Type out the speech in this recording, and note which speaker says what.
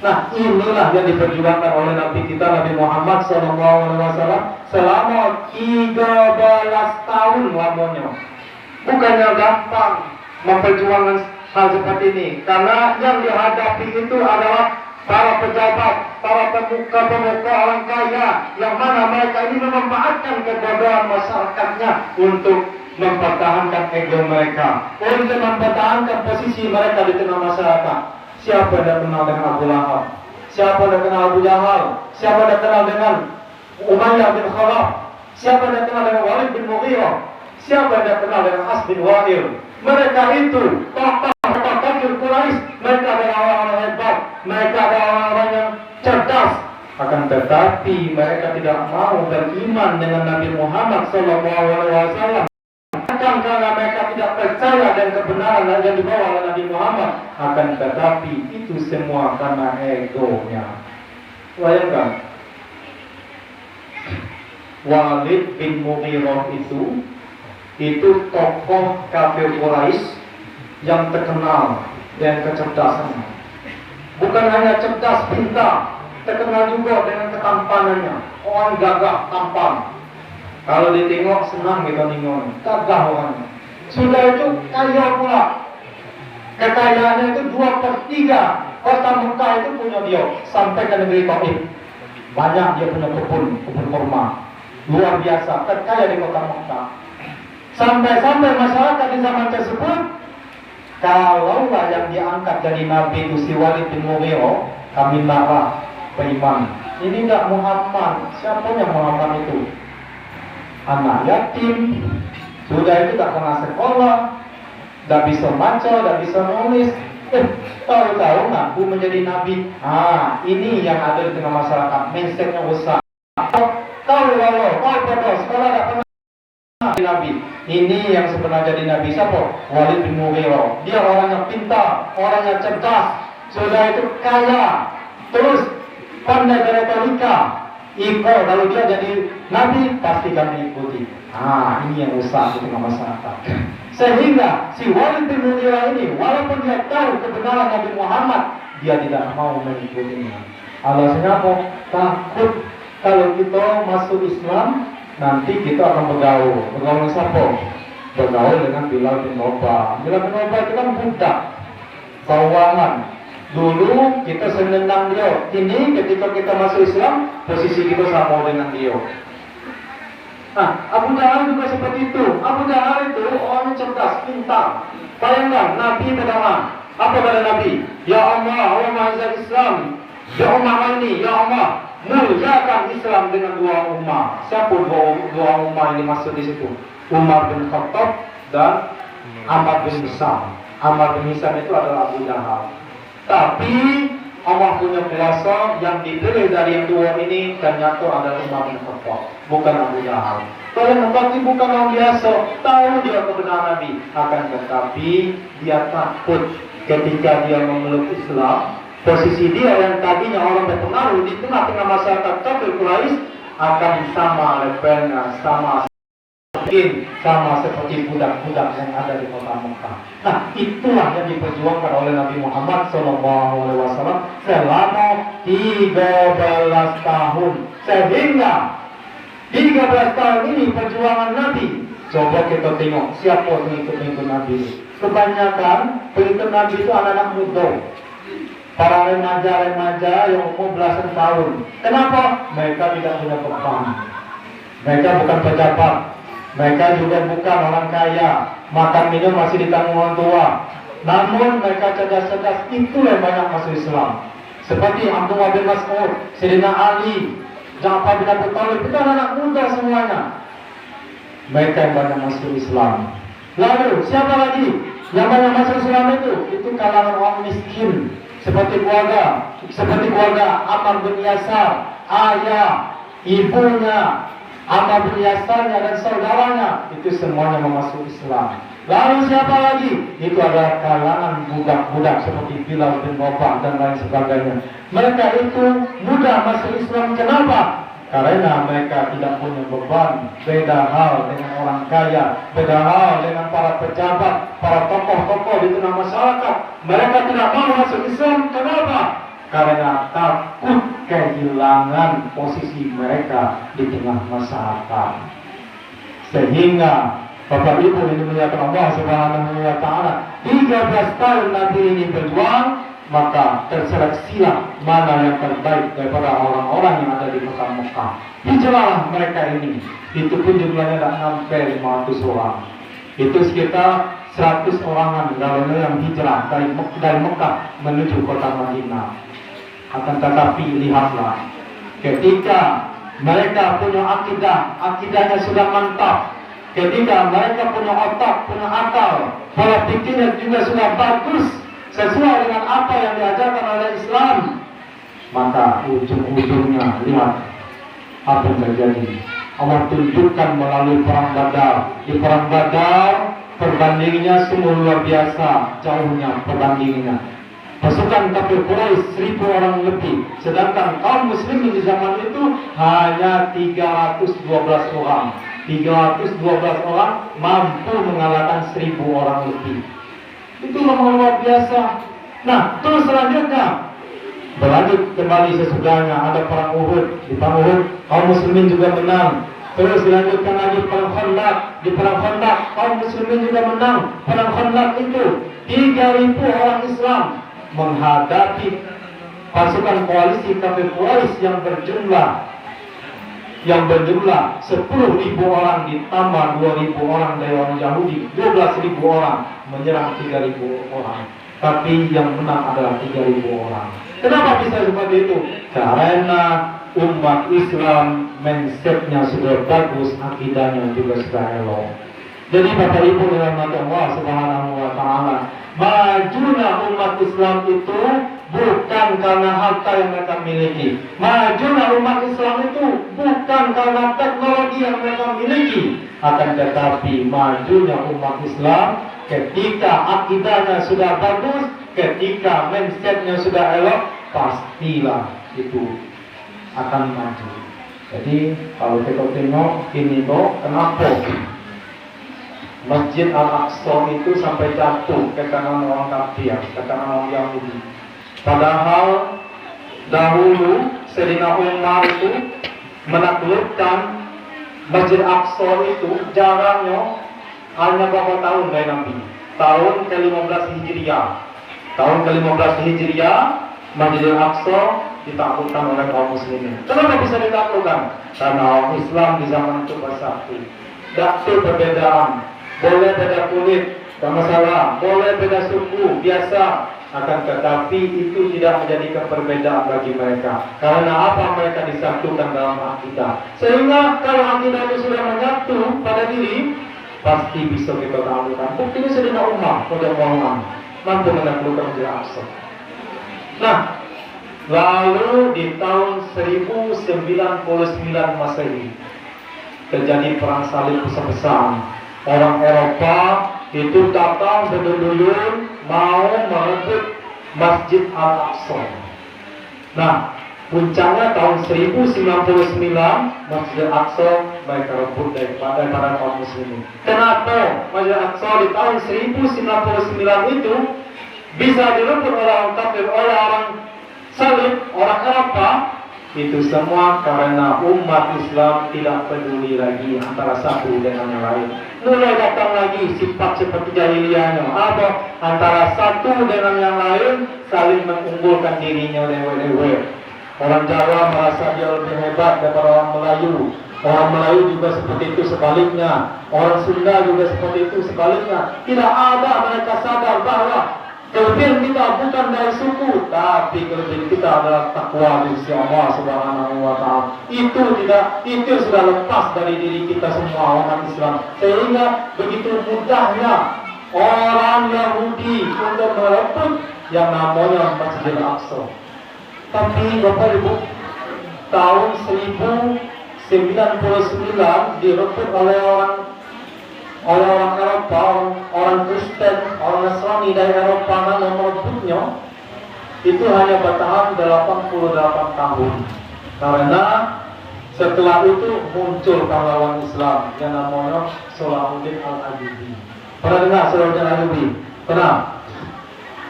Speaker 1: Nah, inilah yang diperjuangkan oleh Nabi kita, Nabi Muhammad SAW selama 13 tahun lamanya. Bukannya gampang memperjuangkan hal seperti ini, karena yang dihadapi itu adalah para pejabat, para pemuka-pemuka orang kaya, yang mana mereka ini memanfaatkan kebodohan masyarakatnya untuk mempertahankan ego mereka, untuk mempertahankan posisi mereka di tengah masyarakat. Siapa yang kenal dengan Abu Lahab? Siapa yang kenal Abu Jahal? Siapa yang kenal dengan Umayyah bin Khalaf? Siapa yang kenal dengan Walid bin Mughirah? Siapa yang kenal dengan As bin Wa'il? Mereka itu tokoh kafir Quraisy. Mereka adalah orang-orang hebat, mereka adalah orang-orang yang cerdas. Akan tetapi mereka tidak mau beriman dengan Nabi Muhammad SAW. Bukan karena mereka tidak percaya dan kebenaran yang dibawa oleh Nabi Muhammad, akan tetapi itu semua karena egonya. Bayangkan, Walid bin Mughirah itu tokoh kafir Quraisy yang terkenal dengan kecerdasannya. Bukan hanya cerdas, pintar, terkenal juga dengan ketampanannya. Orang gagah, tampan. Kalau ditengok senang gitu nengok, gagah orangnya. Sudah itu kaya pula. Kekayaannya itu 2/3 kota Mekah itu punya dia, sampai ke negeri Taif. Banyak dia punya kebun kurma. Luar biasa, terkaya di kota Mekah. Sampai-sampai masyarakat di zaman tersebut, kalaulah yang diangkat jadi nabi itu si Walid bin Mughirah, kami marah beriman. Ini enggak Muhammad. Siapanya Muhammad itu? Anak yatim, sudah itu tak pernah sekolah, tak bisa baca, tak bisa nulis. Tahu-tahu ngaku menjadi nabi. Ini yang ada di tengah masyarakat. Mindsetnya rusak. Kau pada sekolah tak pernah nabi. Ini yang sebenarnya jadi nabi siapa? Walid bin Mughirah. Dia orang yang pintar, orang yang cerdas, sudah itu kaya, terus pandai beretorika. Kalau dia jadi nabi, pasti kami ikuti. Ini yang rusak di tengah masyarakat. Sehingga si Walid bin Mughirah ini, walaupun dia tahu kebenaran Nabi Muhammad, dia tidak mau mengikutinya. Alasannya apa? Takut kalau kita masuk Islam, nanti kita akan bergaul. Bergaul dengan siapa? Bergaul dengan Bilal bin Rabah. Bilal bin Rabah itu kan budak, bawahan. Dulu kita senang dia. Ini ketika kita masuk Islam, posisi kita sama dengan dia. Abu Jahal juga seperti itu. Abu Jahal itu orang cerdas, pintar. Bayangkan, Nabi berdoa. Apa kata Nabi? Ya Allah, Allah Islam. Ya ummah ini, ya Allah, muliakan Islam dengan dua ummah. Siapa dua ummah ini masuk di situ? Umar bin Khattab dan Amr bin Hisam. Amr bin Hisam itu adalah Abu Jahal. Tapi Allah punya kuasa yang dipilih dari yang dua ini ternyata adalah Umar bin Khattab, bukan Abu Jahal. Kalau Nabi bukan orang biasa, tahu dia kebenaran Nabi, akan tetapi dia takut ketika dia memeluk Islam. Posisi dia yang tadinya orang berpengaruh di tengah-tengah masyarakat kafir Quraisy akan sama levelnya, sama seperti budak-budak yang ada di kota Mekah. Itulah yang diperjuangkan oleh Nabi Muhammad SAW selama 13 tahun. Sehingga 13 tahun ini perjuangan Nabi. Coba kita tengok siapa pengikut Nabi. Kebanyakan pengikut Nabi itu anak-anak muda, para remaja yang umur belasan tahun. Kenapa? Mereka tidak punya beban. Mereka bukan pejabat. Mereka juga bukan orang kaya, makan minum masih ditanggung orang tua. Namun mereka cerdas-cerdas, itulah yang banyak masuk Islam. Seperti Abdullah bin Mas'ud, Sayyidina Ali, Ja'far bin Abi Thalib, itu anak muda semuanya. Mereka yang banyak masuk Islam. Lalu siapa lagi yang banyak masuk Islam itu? Itu kalangan orang miskin, seperti keluarga Ammar bin Yasar, ayah, ibunya, Ammar bin Yasarnya dan saudaranya, itu semuanya memasuk Islam. Lalu siapa lagi? Itu adalah kalangan budak-budak seperti Bilal bin Rabah dan lain sebagainya. Mereka itu mudah masuk Islam. Kenapa? Karena mereka tidak punya beban. Beda hal dengan orang kaya, beda hal dengan para pejabat, para tokoh-tokoh di tengah masyarakat. Mereka tidak mau masuk Islam. Kenapa? karena takut kehilangan posisi mereka di tengah masyarakat. Sehingga Bapak Ibu ini melihat Allah Subhanahu wa Ta'ala 13 tahun Nabi ini berjuang, maka terseleksilah mana yang terbaik daripada orang-orang yang ada di kota Mekah. Hijrahlah mereka ini. Itu pun jumlahnya tidak sampai 500 orang. Itu sekitar 100 orangan kalau yang hijrah dari Mekah menuju kota Madinah. Akan tetapi lihatlah, ketika mereka punya akidahnya sudah mantap, ketika mereka punya otak, punya akal, pola pikirnya juga sudah bagus, sesuai dengan apa yang diajarkan oleh Islam, maka ujung-ujungnya lihat apa yang terjadi. Allah tunjukkan melalui perang Badar. Di perang Badar perbandingannya semua luar biasa, jauhnya perbandingannya. Pasukan kafir Quraisy 1000 orang lebih, sedangkan kaum muslimin di zaman itu hanya 312 orang. 312 orang mampu mengalahkan 1000 orang lebih. Itu luar biasa. Nah, terus selanjutnya berlanjut kembali sesudahnya ada perang Uhud. Di perang Uhud kaum muslimin juga menang. Terus dilanjutkan lagi perang Khandaq. Di perang Khandaq kaum muslimin juga menang. Perang Khandaq itu 3000 orang Islam menghadapi pasukan koalisi kafir Quraisy yang berjumlah 10.000 orang ditambah 2.000 orang dari orang Yahudi, 12.000 orang menyerang 3.000 orang. Tapi yang menang adalah 3.000 orang. Kenapa bisa seperti itu? Karena umat Islam mindsetnya sudah bagus, akidahnya juga sudah elok. Jadi Bapak Ibu dirahmati Allah Subhanahu wa Ta'ala, majunya umat Islam itu bukan karena harta yang mereka miliki. Majunya umat Islam itu bukan karena teknologi yang mereka miliki. Akan tetapi majunya umat Islam ketika akidahnya sudah bagus, ketika mindsetnya sudah elok, pastilah itu akan maju. Jadi kalau kita tengok ini kok, kenapa Masjid Al-Aqsa itu sampai jatuh ke tangan orang kafir, ke tangan orang Yahudi. Padahal dahulu Sayyidina Umar itu menaklukkan Masjid Al-Aqsa itu jaraknya hanya berapa tahun dari Nabi? Tahun ke-15 Hijriah. Tahun ke-15 Hijriah Masjid Al-Aqsa ditaklukkan oleh kaum muslimin. Kenapa bisa ditaklukkan? Karena orang Islam di zaman itu bersatu. Tidak ada perbedaan. Boleh beda kulit, tak masalah. Boleh beda suku, biasa. Akan tetapi itu tidak menjadikan perbedaan bagi mereka. Karena apa? Mereka disatukan dalam akidah. Sehingga kalau akidah itu sudah menyatu pada diri, pasti bisa kita taklukkan. Buktinya Sayyidina Umar radhiyallahu anhu mampu menaklukkan Masjid Al-Aqsa. Nah, lalu di tahun 1099 Masehi terjadi perang salib besar-besaran. Orang Eropa itu datang berduyun mau merebut Masjid Al-Aqsa. Nah, puncaknya tahun 1099 Masjid Al-Aqsa mereka rebut daripada kaum muslimin. Kenapa Masjid Al-Aqsa di tahun 1099 itu bisa direbut oleh orang kafir, oleh orang salib, orang Eropa? Itu semua karena umat Islam tidak peduli lagi antara satu dengan yang lain. Mulai datang lagi sifat seperti jahiliyahnya. Apa? Antara satu dengan yang lain saling mengunggulkan dirinya lewe-lewe. Orang Jawa merasa dia lebih hebat daripada orang Melayu. Orang Melayu juga seperti itu sebaliknya. Orang Sunda juga seperti itu sebaliknya. Tidak ada mereka sadar bahwa kelebihan kita bukan dari suku, tapi kelebihan kita adalah takwa di sisi Allah Subhanahu wa Ta'ala. Itu sudah lepas dari diri kita semua umat Islam. Sehingga begitu mudahnya orang Yahudi untuk merebut yang namanya Masjid Al-Aqsa. Tapi Bapak Ibu, tahun 1099 direbut oleh orang Eropa, orang Kristen, orang Nasrani dari Eropa yang merebutnya, itu hanya bertahan 88 tahun. Karena setelah itu muncul pahlawan Islam yang namanya Salahuddin Al-Ayyubi. Pernah dengar Salahuddin Al-Ayyubi? Pernah?